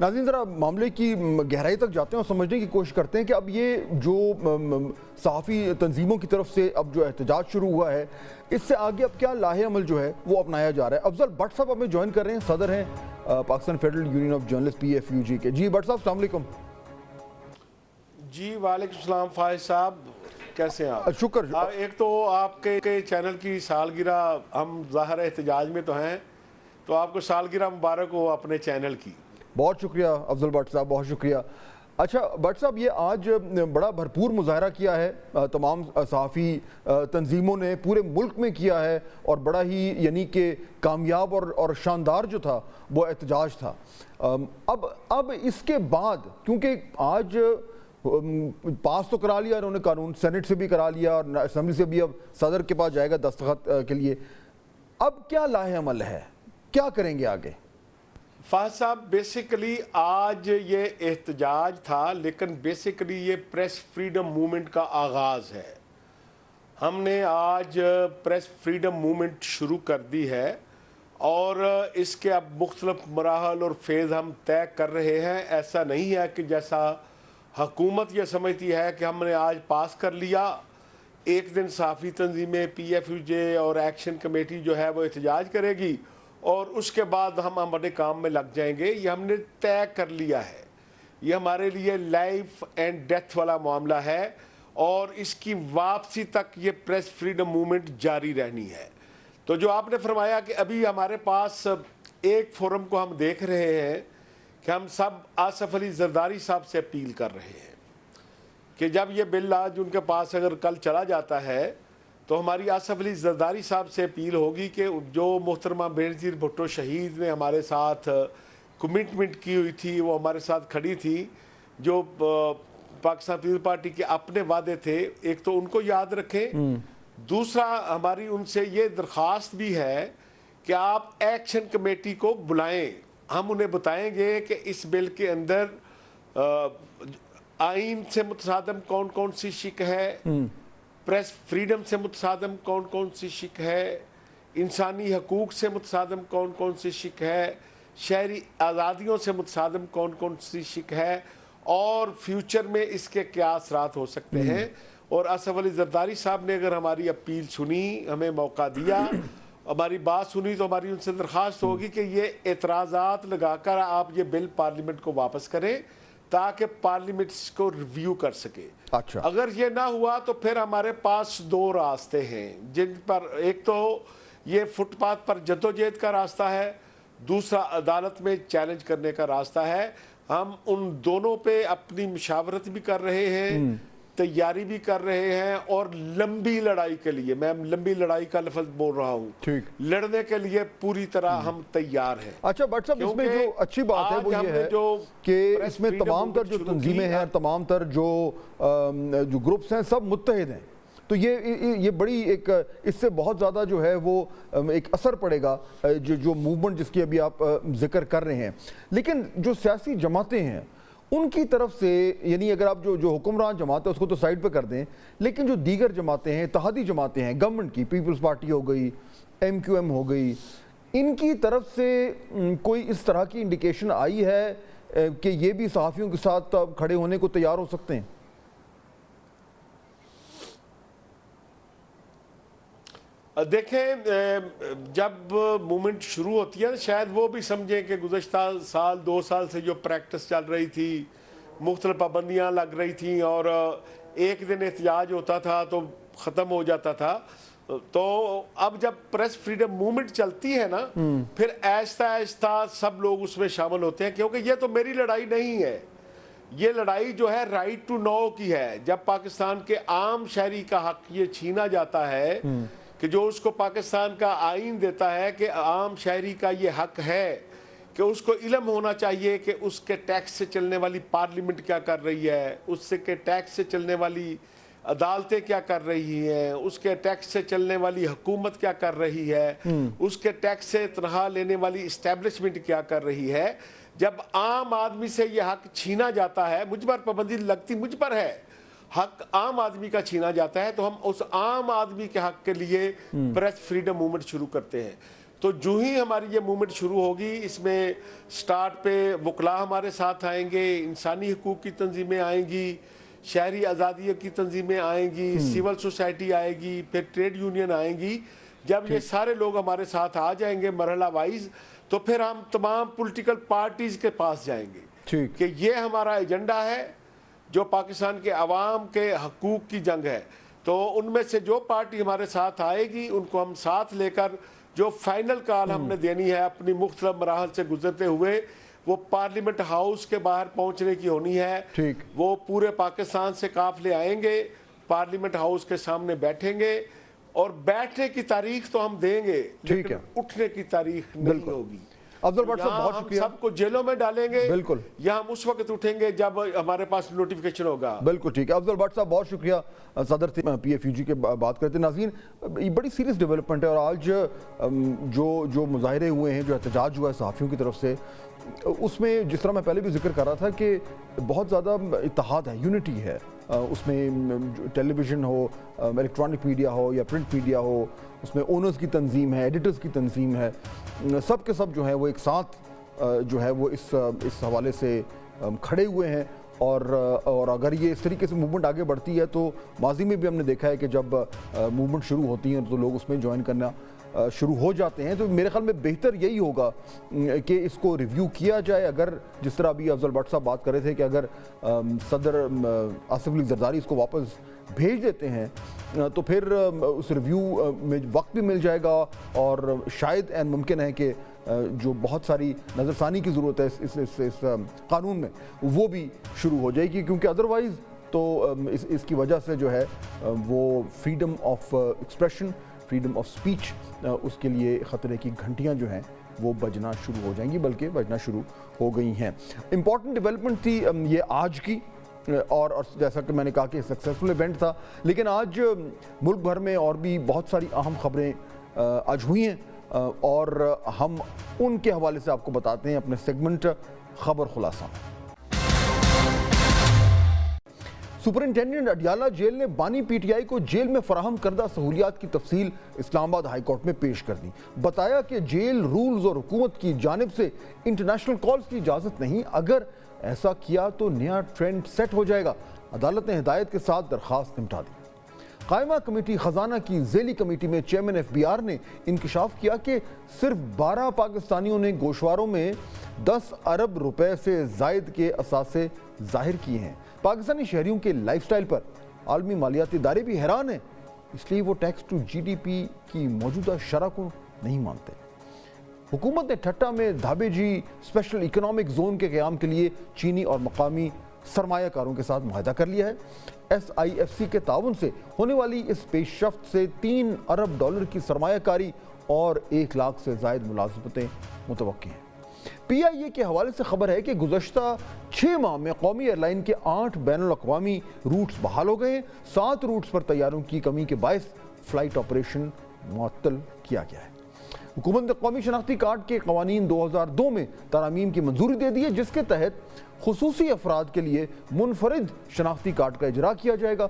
ناظرین ذرا معاملے کی گہرائی تک جاتے ہیں اور سمجھنے کی کوشش کرتے ہیں کہ اب یہ جو صحافی تنظیموں کی طرف سے اب جو احتجاج شروع ہوا ہے اس سے آگے اب کیا لاہے عمل جو ہے وہ اپنایا جا رہا ہے. افضل بٹ صاحب ہمیں جوائن کر رہے ہیں, صدر ہیں Pakistan federal union of journalist PFUJ کے. جی بٹ صاحب السلام علیکم. جی وعلیکم السلام فائز صاحب, کیسے ہیں آپ؟ شکر. ایک تو آپ کے چینل کی سالگرہ, ہم ظاہر احتجاج میں تو ہیں, تو آپ کو سالگرہ مبارک ہو اپنے چینل کی. بہت شکریہ افضل بٹ صاحب, بہت شکریہ. اچھا بٹ صاحب, یہ آج بڑا بھرپور مظاہرہ کیا ہے تمام صحافی تنظیموں نے پورے ملک میں کیا ہے, اور بڑا ہی یعنی کہ کامیاب اور شاندار جو تھا وہ احتجاج تھا. اب اس کے بعد کیونکہ آج پاس تو کرا لیا انہوں نے قانون, سینٹ سے بھی کرا لیا اور اسمبلی سے بھی اب صدر کے پاس جائے گا دستخط کے لیے, اب کیا لاہے عمل ہے, کیا کریں گے آگے؟ فہد صاحب بیسیکلی آج یہ احتجاج تھا, لیکن بیسیکلی یہ پریس فریڈم موومنٹ کا آغاز ہے. ہم نے آج پریس فریڈم موومنٹ شروع کر دی ہے اور اس کے اب مختلف مراحل اور فیز ہم طے کر رہے ہیں. ایسا نہیں ہے کہ جیسا حکومت یہ سمجھتی ہے کہ ہم نے آج پاس کر لیا, ایک دن صحافی تنظیمیں PFUJ اور ایکشن کمیٹی جو ہے وہ احتجاج کرے گی اور اس کے بعد ہم اپنے کام میں لگ جائیں گے. یہ ہم نے طے کر لیا ہے, یہ ہمارے لیے لائف اینڈ ڈیتھ والا معاملہ ہے اور اس کی واپسی تک یہ پریس فریڈم موومنٹ جاری رہنی ہے. تو جو آپ نے فرمایا کہ ابھی ہمارے پاس ایک فورم کو ہم دیکھ رہے ہیں کہ ہم سب آصف علی زرداری صاحب سے اپیل کر رہے ہیں کہ جب یہ بل آج ان کے پاس اگر کل چلا جاتا ہے تو ہماری آصف علی زرداری صاحب سے اپیل ہوگی کہ جو محترمہ بینظیر بھٹو شہید نے ہمارے ساتھ کمٹمنٹ کی ہوئی تھی, وہ ہمارے ساتھ کھڑی تھی, جو پاکستان پیپلز پارٹی کے اپنے وعدے تھے, ایک تو ان کو یاد رکھیں, دوسرا ہماری ان سے یہ درخواست بھی ہے کہ آپ ایکشن کمیٹی کو بلائیں. ہم انہیں بتائیں گے کہ اس بل کے اندر آئین سے متصادم کون کون سی شق ہے, پریس فریڈم سے متصادم کون کون سی شق ہے, انسانی حقوق سے متصادم کون کون سی شق ہے, شہری آزادیوں سے متصادم کون کون سی شق ہے, اور فیوچر میں اس کے کیا اثرات ہو سکتے ہیں. اور آصف علی زرداری صاحب نے اگر ہماری اپیل سنی, ہمیں موقع دیا, ہماری بات سنی, تو ہماری ان سے درخواست ہوگی کہ یہ اعتراضات لگا کر آپ یہ بل پارلیمنٹ کو واپس کریں تاکہ پارلیمنٹ اس کو ریویو کر سکے. اچھا, اگر یہ نہ ہوا تو پھر ہمارے پاس دو راستے ہیں, جن پر ایک تو یہ فٹ پاتھ پر جدوجہد کا راستہ ہے, دوسرا عدالت میں چیلنج کرنے کا راستہ ہے. ہم ان دونوں پہ اپنی مشاورت بھی کر رہے ہیں, تیاری بھی کر رہے ہیں, اور لمبی لڑائی کے لیے, میں لمبی لڑائی کا لفظ بول رہا ہوں, لڑنے کے لیے پوری طرح ہم تیار ہیں. اچھا بٹ صاحب, اس میں جو اچھی بات ہے وہ یہ ہے کہ اس میں تمام تر جو تنظیمیں ہیں, تمام تر جو گروپس ہیں, سب متحد ہیں, تو یہ بڑی ایک اس سے بہت زیادہ جو ہے وہ ایک اثر پڑے گا جو موومنٹ جس کی ابھی آپ ذکر کر رہے ہیں. لیکن جو سیاسی جماعتیں ہیں ان کی طرف سے, یعنی اگر آپ جو حکمران جماعت ہے اس کو تو سائڈ پہ کر دیں, لیکن جو دیگر جماعتیں ہیں, اتحادی جماعتیں ہیں گورنمنٹ کی, پیپلز پارٹی ہو گئی, MQM ہو گئی, ان کی طرف سے کوئی اس طرح کی انڈیکیشن آئی ہے کہ یہ بھی صحافیوں کے ساتھ کھڑے ہونے کو تیار ہو سکتے ہیں؟ دیکھیں, جب موومنٹ شروع ہوتی ہے شاید وہ بھی سمجھیں کہ گزشتہ سال 2 سال سے جو پریکٹس چل رہی تھی, مختلف پابندیاں لگ رہی تھیں اور ایک دن احتجاج ہوتا تھا تو ختم ہو جاتا تھا, تو اب جب پریس فریڈم موومنٹ چلتی ہے نا, پھر آہستہ آہستہ سب لوگ اس میں شامل ہوتے ہیں, کیونکہ یہ تو میری لڑائی نہیں ہے, یہ لڑائی جو ہے رائٹ ٹو نو کی ہے. جب پاکستان کے عام شہری کا حق یہ چھینا جاتا ہے کہ جو اس کو پاکستان کا آئین دیتا ہے کہ عام شہری کا یہ حق ہے کہ اس کو علم ہونا چاہیے کہ اس کے ٹیکس سے چلنے والی پارلیمنٹ کیا کر رہی ہے, اس سے کے ٹیکس سے چلنے والی عدالتیں کیا کر رہی ہیں, اس کے ٹیکس سے چلنے والی حکومت کیا کر رہی ہے, اس کے ٹیکس سے تنخواہ لینے والی اسٹیبلشمنٹ کیا کر رہی ہے. جب عام آدمی سے یہ حق چھینا جاتا ہے, مجھ پر پابندی لگتی مجھ پر ہے, حق عام آدمی کا چھینا جاتا ہے, تو ہم اس عام آدمی کے حق کے لیے پریس فریڈم موومنٹ شروع کرتے ہیں. تو جو ہی ہماری یہ موومنٹ شروع ہوگی اس میں سٹارٹ پہ وکلاء ہمارے ساتھ آئیں گے، انسانی حقوق کی تنظیمیں آئیں گی، شہری آزادیوں کی تنظیمیں آئیں گی، سول سوسائٹی آئے گی، پھر ٹریڈ یونین آئیں گی. جب یہ سارے لوگ ہمارے ساتھ آ جائیں گے مرحلہ وائز تو پھر ہم تمام پولیٹیکل پارٹیز کے پاس جائیں گے کہ یہ ہمارا ایجنڈا ہے جو پاکستان کے عوام کے حقوق کی جنگ ہے. تو ان میں سے جو پارٹی ہمارے ساتھ آئے گی ان کو ہم ساتھ لے کر جو فائنل کال ہم نے دینی ہے اپنی مختلف مراحل سے گزرتے ہوئے وہ پارلیمنٹ ہاؤس کے باہر پہنچنے کی ہونی ہے. وہ پورے پاکستان سے قافلے آئیں گے، پارلیمنٹ ہاؤس کے سامنے بیٹھیں گے اور بیٹھنے کی تاریخ تو ہم دیں گے لیکن اٹھنے کی تاریخ نہیں ہوگی. افضل بٹ صاحب بہت شکریہ. سب کو جیلوں میں ڈالیں گے بالکل، یا ہم اس وقت اٹھیں گے جب ہمارے پاس نوٹیفیکیشن ہوگا. بالکل ٹھیک ہے. افضل بٹ صاحب بہت شکریہ. صدر پی ایف یو جی کے بات کرتے ہیں. ناظرین یہ بڑی سیریس ڈیولپمنٹ ہے اور آج جو مظاہرے ہوئے ہیں، جو احتجاج ہوا ہے صحافیوں کی طرف سے، اس میں جس طرح میں پہلے بھی ذکر کر رہا تھا کہ بہت زیادہ اتحاد ہے، یونٹی ہے. اس میں ٹیلی ویژن ہو، الیکٹرانک میڈیا ہو یا پرنٹ میڈیا ہو، اس میں اونرز کی تنظیم ہے، ایڈیٹرز کی تنظیم ہے، سب کے سب جو ہے وہ ایک ساتھ جو ہے وہ اس حوالے سے کھڑے ہوئے ہیں. اور اگر یہ اس طریقے سے موومنٹ آگے بڑھتی ہے تو ماضی میں بھی ہم نے دیکھا ہے کہ جب موومنٹ شروع ہوتی ہیں تو لوگ اس میں جوائن کرنا شروع ہو جاتے ہیں. تو میرے خیال میں بہتر یہی ہوگا کہ اس کو ریویو کیا جائے. اگر جس طرح ابھی افضل بٹ صاحب بات کر رہے تھے کہ اگر صدر آصف علی زرداری اس کو واپس بھیج دیتے ہیں تو پھر اس ریویو میں وقت بھی مل جائے گا اور شاید عین ممکن ہے کہ جو بہت ساری نظر ثانی کی ضرورت ہے اس قانون میں وہ بھی شروع ہو جائے گی، کیونکہ ادروائز تو اس کی وجہ سے جو ہے وہ freedom of expression, freedom of speech, اس کے لیے خطرے کی گھنٹیاں جو ہیں وہ بجنا شروع ہو جائیں گی، بلکہ بجنا شروع ہو گئی ہیں. امپورٹنٹ ڈیولپمنٹ تھی یہ آج کی، اور جیسا کہ میں نے کہا کہ سکسیسفل ایونٹ تھا، لیکن آج ملک بھر میں اور بھی بہت ساری اہم خبریں آج ہوئی ہیں اور ہم ان کے حوالے سے آپ کو بتاتے ہیں اپنے سیگمنٹ خبر خلاصہ. سپرنٹینڈنٹ اڈیالہ جیل نے بانی پی ٹی آئی کو جیل میں فراہم کردہ سہولیات کی تفصیل اسلام آباد ہائی کورٹ میں پیش کر دی. بتایا کہ جیل رولز اور حکومت کی جانب سے انٹرنیشنل کالز کی اجازت نہیں، اگر ایسا کیا تو نیا ٹرینڈ سیٹ ہو جائے گا. عدالت نے ہدایت کے ساتھ درخواست نمٹا دی. قائمہ کمیٹی خزانہ کی ذیلی کمیٹی میں چیئرمین ایف بی آر نے انکشاف کیا کہ صرف 12 پاکستانیوں نے گوشواروں میں 10 ارب روپے سے زائد کے اثاثے ظاہر کیے ہیں. پاکستانی شہریوں کے لائف سٹائل پر عالمی مالیاتی ادارے بھی حیران ہیں، اس لیے وہ tax to G D P کی موجودہ شرح کو نہیں مانتے. حکومت نے ٹھٹا میں دھابے جی اسپیشل اکنامک زون کے قیام کے لیے چینی اور مقامی سرمایہ کاروں کے ساتھ معاہدہ کر لیا ہے. ایس آئی ایف سی کے تعاون سے ہونے والی اس پیش رفت سے 3 ارب ڈالر کی سرمایہ کاری اور 1 لاکھ سے زائد ملازمتیں متوقع ہیں. پی آئی اے کے حوالے سے خبر ہے کہ گزشتہ 6 ماہ میں قومی ایئر لائن کے 8 بین الاقوامی روٹس بحال ہو گئے ہیں. 7 روٹس پر طیاروں کی کمی کے باعث فلائٹ آپریشن معطل کیا گیا ہے. حکومت نے قومی شناختی کارڈ کے قوانین 2002 میں ترامیم کی منظوری دے دی ہے، جس کے تحت خصوصی افراد کے لیے منفرد شناختی کارڈ کا اجرا کیا جائے گا.